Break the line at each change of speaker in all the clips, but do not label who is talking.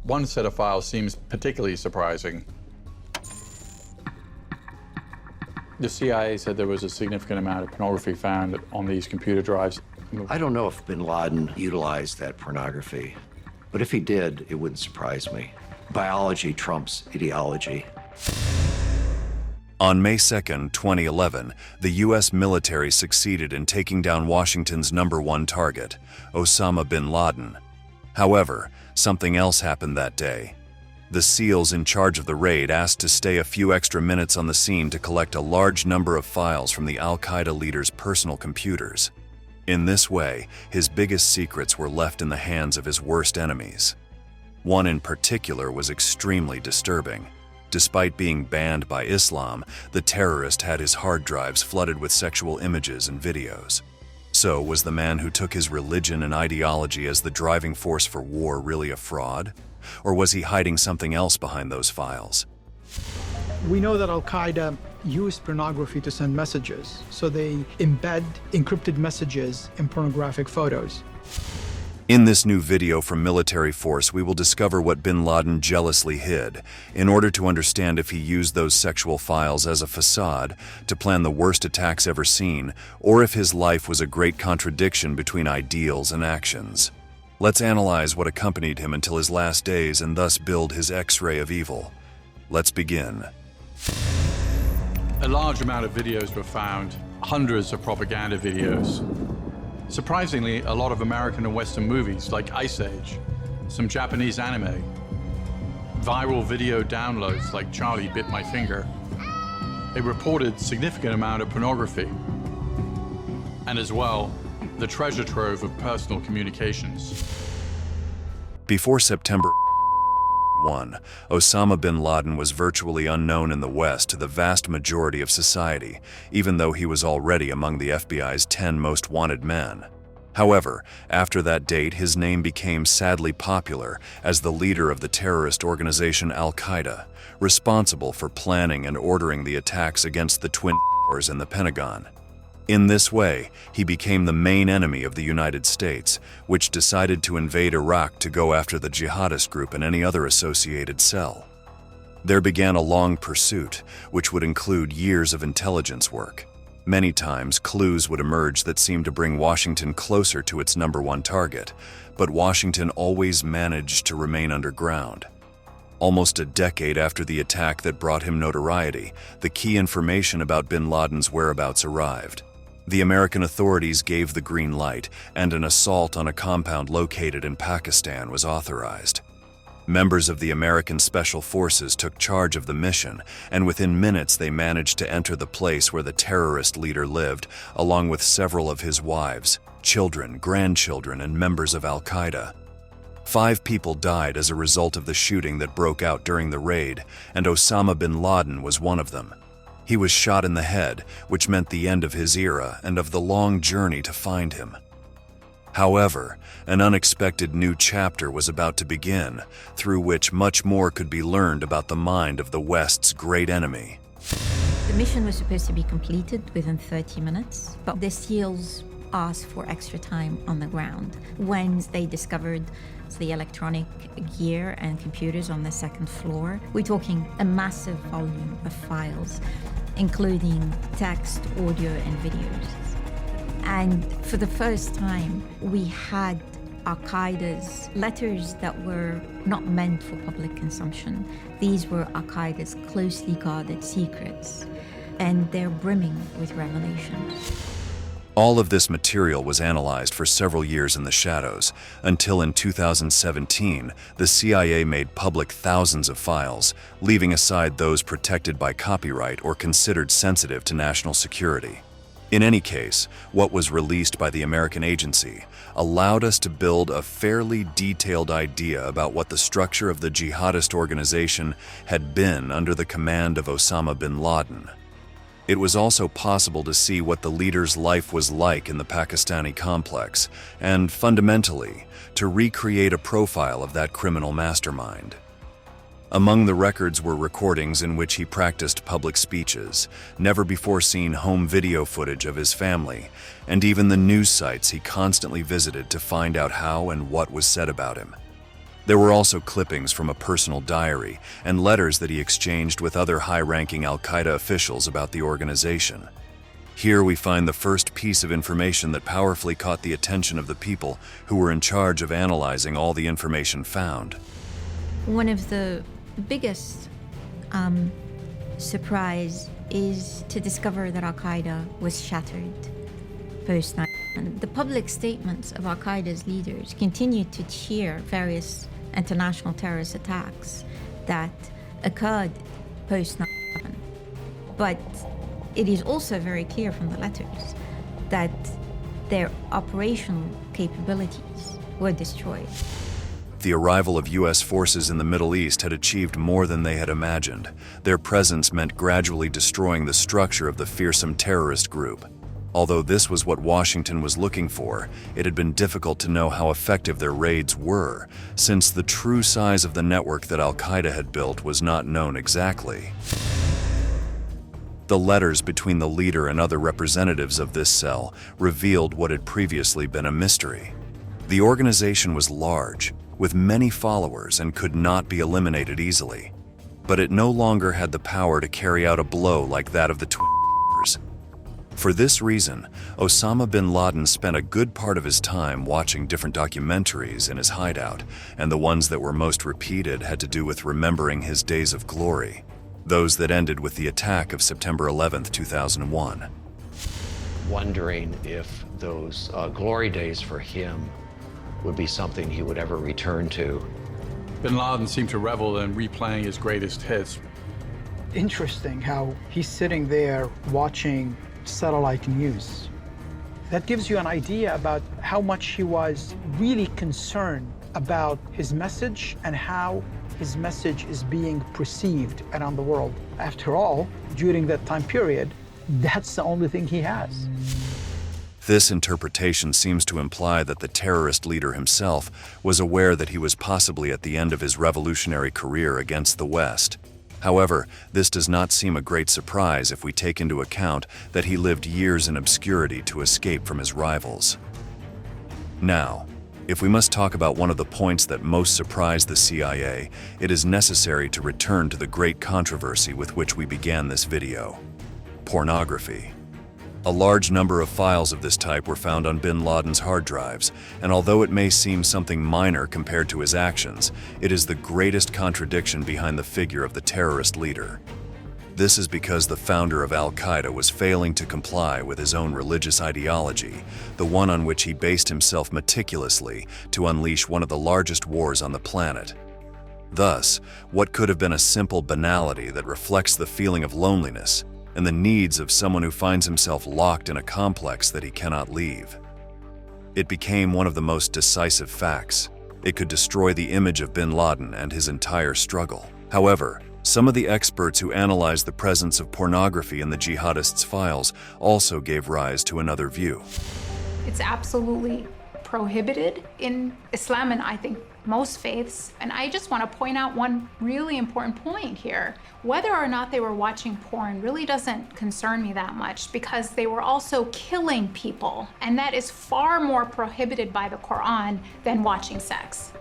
One set of files seems particularly surprising. The CIA said there was a significant amount of pornography found on these computer drives.
I don't know if bin Laden utilized that pornography, but if he did, it wouldn't surprise me. Biology trumps ideology.
On May 2, 2011, the U.S. military succeeded in taking down Washington's #1 target, Osama bin Laden. However, something else happened that day. The SEALs in charge of the raid asked to stay a few extra minutes on the scene to collect a large number of files from the Al-Qaeda leader's personal computers. In this way, his biggest secrets were left in the hands of his worst enemies. One in particular was extremely disturbing. Despite being banned by Islam, the terrorist had his hard drives flooded with sexual images and videos. So, was the man who took his religion and ideology as the driving force for war really a fraud? Or was he hiding something else behind those files?
We know that Al-Qaeda used pornography to send messages, so they embed encrypted messages in pornographic photos.
In this new video from Military Force, we will discover what bin Laden jealously hid in order to understand if he used those sexual files as a facade to plan the worst attacks ever seen, or if his life was a great contradiction between ideals and actions. Let's analyze what accompanied him until his last days and thus build his X-ray of evil. Let's begin.
A large amount of videos were found, hundreds of propaganda videos. Surprisingly, a lot of American and Western movies like Ice Age, some Japanese anime, viral video downloads like Charlie Bit My Finger. They reported significant amount of pornography, and as well, the treasure trove of personal communications.
Before September 1, Osama bin Laden was virtually unknown in the West to the vast majority of society, even though he was already among the FBI's 10 most wanted men. However, after that date, his name became sadly popular as the leader of the terrorist organization Al-Qaeda, responsible for planning and ordering the attacks against the Twin Towers in the Pentagon. In this way, he became the main enemy of the United States, which decided to invade Iraq to go after the jihadist group and any other associated cell. There began a long pursuit, which would include years of intelligence work. Many times, clues would emerge that seemed to bring Washington closer to its #1 target, but Washington always managed to remain underground. Almost a decade after the attack that brought him notoriety, the key information about bin Laden's whereabouts arrived. The American authorities gave the green light, and an assault on a compound located in Pakistan was authorized. Members of the American Special Forces took charge of the mission, and within minutes they managed to enter the place where the terrorist leader lived, along with several of his wives, children, grandchildren, and members of Al-Qaeda. 5 people died as a result of the shooting that broke out during the raid, and Osama bin Laden was one of them. He was shot in the head, which meant the end of his era and of the long journey to find him. However, an unexpected new chapter was about to begin, through which much more could be learned about the mind of the West's great enemy.
The mission was supposed to be completed within 30 minutes, but the SEALs asked for extra time on the ground when they discovered the electronic gear and computers on the 2nd floor. We're talking a massive volume of files, including text, audio, and videos. And for the first time, we had Al-Qaeda's letters that were not meant for public consumption. These were Al-Qaeda's closely guarded secrets, and they're brimming with revelations.
All of this material was analyzed for several years in the shadows, until in 2017, the CIA made public thousands of files, leaving aside those protected by copyright or considered sensitive to national security. In any case, what was released by the American agency allowed us to build a fairly detailed idea about what the structure of the jihadist organization had been under the command of Osama bin Laden. It was also possible to see what the leader's life was like in the Pakistani complex, and fundamentally, to recreate a profile of that criminal mastermind. Among the records were recordings in which he practiced public speeches, never-before-seen home video footage of his family, and even the news sites he constantly visited to find out how and what was said about him. There were also clippings from a personal diary and letters that he exchanged with other high-ranking al-Qaeda officials about the organization. Here we find the first piece of information that powerfully caught the attention of the people who were in charge of analyzing all the information found.
One of the biggest surprise is to discover that Al-Qaeda was shattered post 9/11. The public statements of Al-Qaeda's leaders continued to cheer various international terrorist attacks that occurred post 9/11. But it is also very clear from the letters that their operational capabilities were destroyed.
The arrival of U.S. forces in the Middle East had achieved more than they had imagined. Their presence meant gradually destroying the structure of the fearsome terrorist group. Although this was what Washington was looking for, it had been difficult to know how effective their raids were, since the true size of the network that al-Qaeda had built was not known exactly. The letters between the leader and other representatives of this cell revealed what had previously been a mystery. The organization was large, with many followers, and could not be eliminated easily. But it no longer had the power to carry out a blow like that of the Twins. For this reason, Osama bin Laden spent a good part of his time watching different documentaries in his hideout, and the ones that were most repeated had to do with remembering his days of glory, those that ended with the attack of September 11th, 2001.
Wondering if those glory days for him would be something he would ever return to.
Bin Laden seemed to revel in replaying his greatest hits.
Interesting how he's sitting there watching satellite news. That gives you an idea about how much he was really concerned about his message and how his message is being perceived around the world. After all, during that time period, that's the only thing he has.
This interpretation seems to imply that the terrorist leader himself was aware that he was possibly at the end of his revolutionary career against the West. However, this does not seem a great surprise if we take into account that he lived years in obscurity to escape from his rivals. Now, if we must talk about one of the points that most surprised the CIA, it is necessary to return to the great controversy with which we began this video: pornography. A large number of files of this type were found on bin Laden's hard drives, and although it may seem something minor compared to his actions, it is the greatest contradiction behind the figure of the terrorist leader. This is because the founder of al-Qaeda was failing to comply with his own religious ideology, the one on which he based himself meticulously to unleash one of the largest wars on the planet. Thus, what could have been a simple banality that reflects the feeling of loneliness and the needs of someone who finds himself locked in a complex that he cannot leave. It became one of the most decisive facts. It could destroy the image of bin Laden and his entire struggle. However, some of the experts who analyzed the presence of pornography in the jihadists' files also gave rise to another view.
It's absolutely prohibited in Islam and I think most faiths. And I just want to point out one really important point here. Whether or not they were watching porn really doesn't concern me that much, because they were also killing people. And that is far more prohibited by the Quran than watching sex.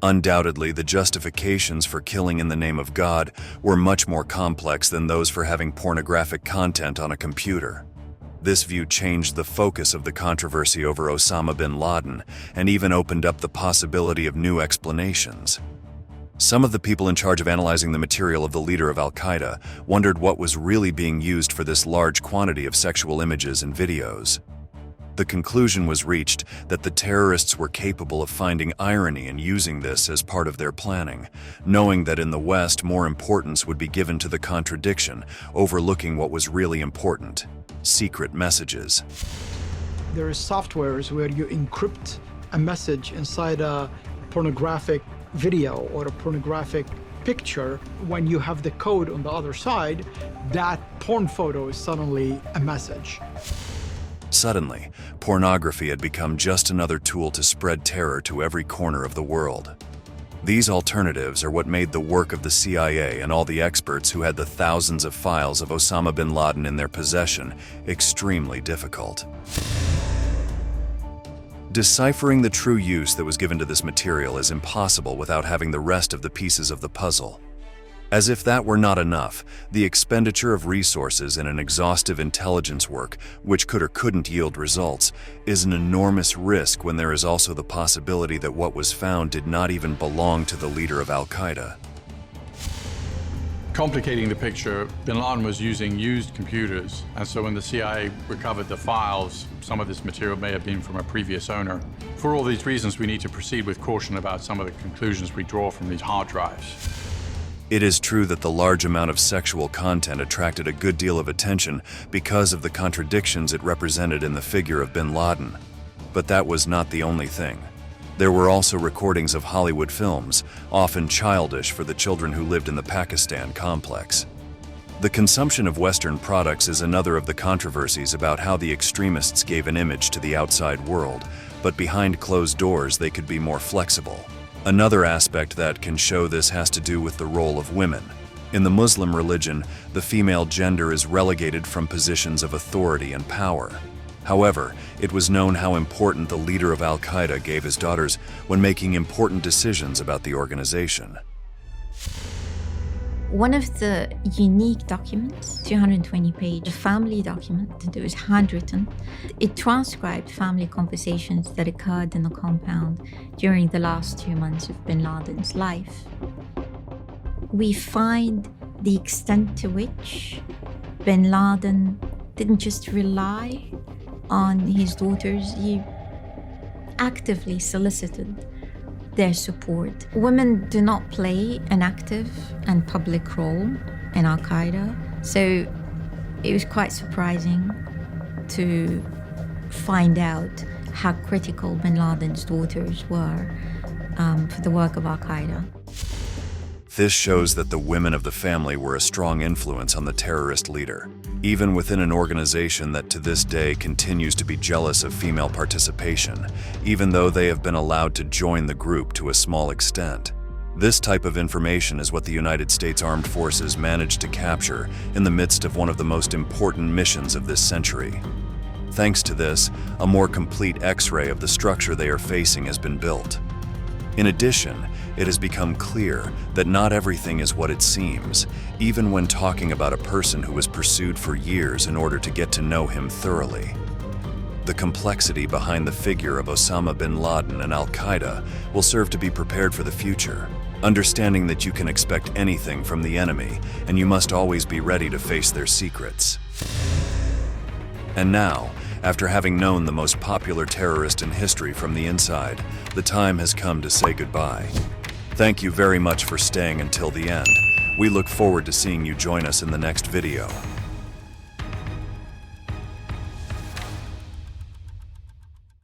Undoubtedly, the justifications for killing in the name of God were much more complex than those for having pornographic content on a computer. This view changed the focus of the controversy over Osama bin Laden and even opened up the possibility of new explanations. Some of the people in charge of analyzing the material of the leader of al-Qaeda wondered what was really being used for this large quantity of sexual images and videos. The conclusion was reached that the terrorists were capable of finding irony in using this as part of their planning, knowing that in the West more importance would be given to the contradiction, overlooking what was really important: secret messages.
There is softwares where you encrypt a message inside a pornographic video or a pornographic picture. When you have the code on the other side, that porn photo is suddenly a message.
Suddenly, pornography had become just another tool to spread terror to every corner of the world. These alternatives are what made the work of the CIA and all the experts who had the thousands of files of Osama bin Laden in their possession extremely difficult. Deciphering the true use that was given to this material is impossible without having the rest of the pieces of the puzzle. As if that were not enough, the expenditure of resources in an exhaustive intelligence work, which could or couldn't yield results, is an enormous risk when there is also the possibility that what was found did not even belong to the leader of Al-Qaeda.
Complicating the picture, bin Laden was using used computers, and so when the CIA recovered the files, some of this material may have been from a previous owner. For all these reasons, we need to proceed with caution about some of the conclusions we draw from these hard drives.
It is true that the large amount of sexual content attracted a good deal of attention because of the contradictions it represented in the figure of bin Laden. But that was not the only thing. There were also recordings of Hollywood films, often childish for the children who lived in the Pakistan complex. The consumption of Western products is another of the controversies about how the extremists gave an image to the outside world, but behind closed doors they could be more flexible. Another aspect that can show this has to do with the role of women. In the Muslim religion, the female gender is relegated from positions of authority and power. However, it was known how important the leader of Al-Qaeda gave his daughters when making important decisions about the organization.
One of the unique documents, 220-page family document that was handwritten, it transcribed family conversations that occurred in the compound during the last 2 months of bin Laden's life. We find the extent to which bin Laden didn't just rely on his daughters, he actively solicited their support. Women do not play an active and public role in Al-Qaeda, so it was quite surprising to find out how critical bin Laden's daughters were for the work of Al-Qaeda.
This shows that the women of the family were a strong influence on the terrorist leader, even within an organization that to this day continues to be jealous of female participation, even though they have been allowed to join the group to a small extent. This type of information is what the United States Armed Forces managed to capture in the midst of one of the most important missions of this century. Thanks to this, a more complete X-ray of the structure they are facing has been built. In addition, it has become clear that not everything is what it seems, even when talking about a person who was pursued for years in order to get to know him thoroughly. The complexity behind the figure of Osama bin Laden and Al-Qaeda will serve to be prepared for the future, understanding that you can expect anything from the enemy and you must always be ready to face their secrets. And now, after having known the most popular terrorist in history from the inside, the time has come to say goodbye. Thank you very much for staying until the end. We look forward to seeing you join us in the next video.